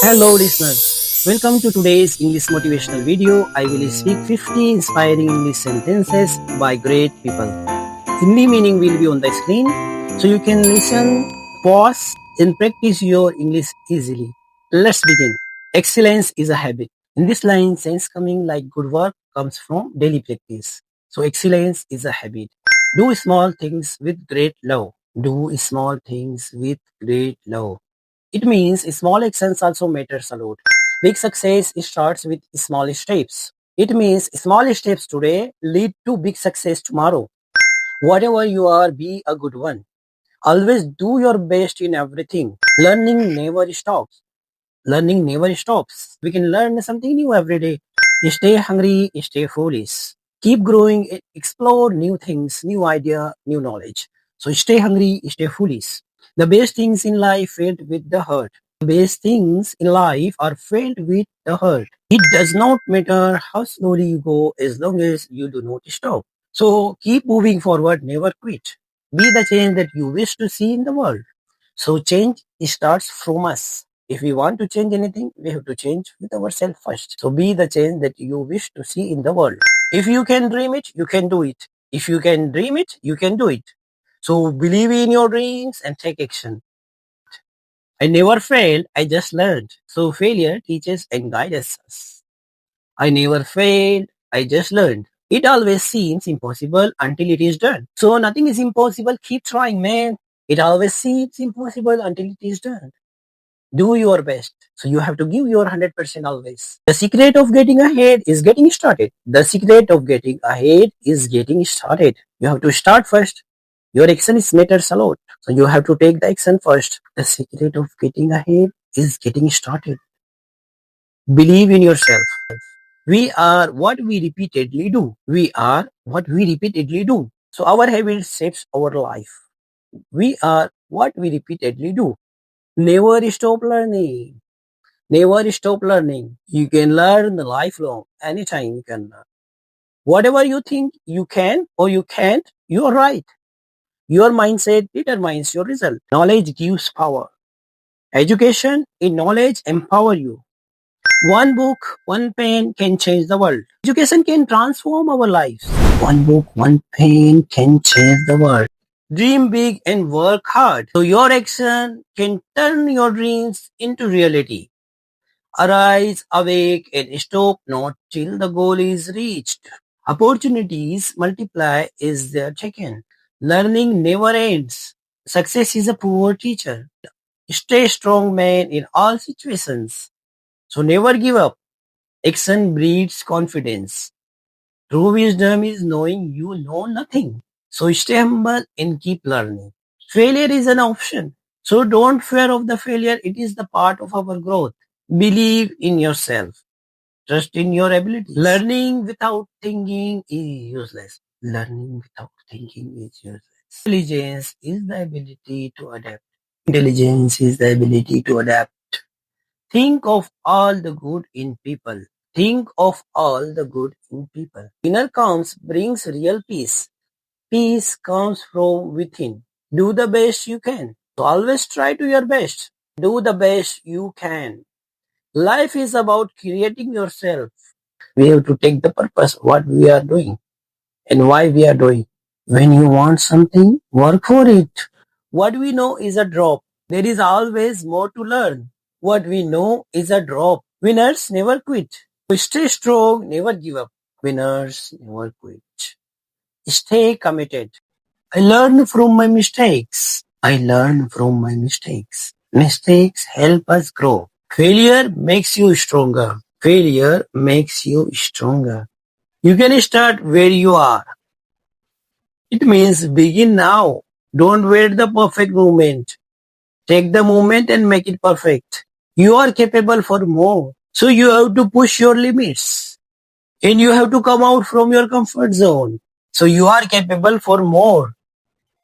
Hello listeners, welcome to today's English motivational video. I will speak 50 inspiring English sentences by great people. Hindi meaning will be on the screen so you can listen, pause and practice your English easily. Let's begin. Excellence is a habit. In this line, sense coming like good work comes from daily practice. So excellence is a habit. Do small things with great love. Do small things with great love. It means small actions also matters a lot. Big success starts with small steps. It means small steps today lead to big success tomorrow. Whatever you are, be a good one. Always do your best in everything. Learning never stops. Learning never stops. We can learn something new every day. Stay hungry, stay foolish. Keep growing, explore new things, new idea, new knowledge. So stay hungry, stay foolish. The best things in life filled with the heart. The best things in life are filled with the heart. It does not matter how slowly you go as long as you do not stop. So keep moving forward, never quit. Be the change that you wish to see in the world. So change starts from us. If we want to change anything, we have to change with ourselves first. So be the change that you wish to see in the world. If you can dream it, you can do it. If you can dream it, you can do it. So believe in your dreams and take action. I never failed, I just learned. So failure teaches and guides us. I never failed, I just learned. It always seems impossible until it is done. So nothing is impossible. Keep trying, man. It always seems impossible until it is done. Do your best. So you have to give your 100% always. The secret of getting ahead is getting started. The secret of getting ahead is getting started. You have to start first. Your action is matters a lot. So you have to take the action first. The secret of getting ahead is getting started. Believe in yourself. We are what we repeatedly do. We are what we repeatedly do. So our habit shapes our life. We are what we repeatedly do. Never stop learning. Never stop learning. You can learn lifelong. Anytime you can learn. Whatever you think you can or you can't, you are right. Your mindset determines your result. Knowledge gives power. Education in knowledge empower you. One book, one pen can change the world. Education can transform our lives. One book, one pen can change the world. Dream big and work hard. So your action can turn your dreams into reality. Arise, awake, and stop not till the goal is reached. Opportunities multiply as they are taken. Learning never ends. Success is a poor teacher. Stay strong, man, in all situations. So never give up. Action breeds confidence. True wisdom is knowing you know nothing. So stay humble and keep learning. Failure is an option. So don't fear of the failure. It is the part of our growth. Believe in yourself. Trust in your abilities. Learning without thinking is useless. Learning without thinking is useless. Intelligence is the ability to adapt. Intelligence is the ability to adapt. Think of all the good in people. Think of all the good in people. Inner calm brings real peace. Peace comes from within. Do the best you can. So always try to your best. Do the best you can. Life is about creating yourself. We have to take the purpose what we are doing and why we are doing. When you want something, work for it. What we know is a drop. There is always more to learn. What we know is a drop. Winners never quit. We stay strong, never give up. Winners never quit. Stay committed. I learn from my mistakes. I learn from my mistakes. Mistakes help us grow. Failure makes you stronger. Failure makes you stronger. You can start where you are. It means begin now. Don't wait the perfect moment. Take the moment and make it perfect. You are capable for more. So you have to push your limits. And you have to come out from your comfort zone. So you are capable for more.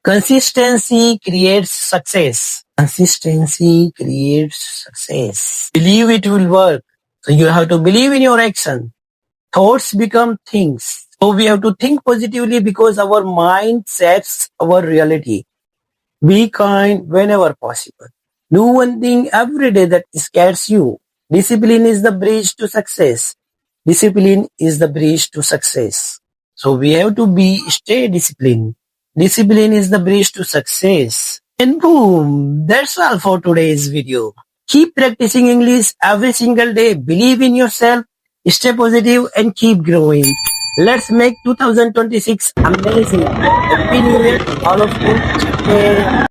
Consistency creates success. Consistency creates success. Believe it will work. So you have to believe in your action. Thoughts become things. So we have to think positively because our mind shapes our reality. Be kind whenever possible. Do one thing every day that scares you. Discipline is the bridge to success. Discipline is the bridge to success. So we have to stay disciplined. Discipline is the bridge to success. And boom, that's all for today's video. Keep practicing English every single day. Believe in yourself, stay positive and keep growing. Let's make 2026 amazing. Happy New Year to all of you. Take care.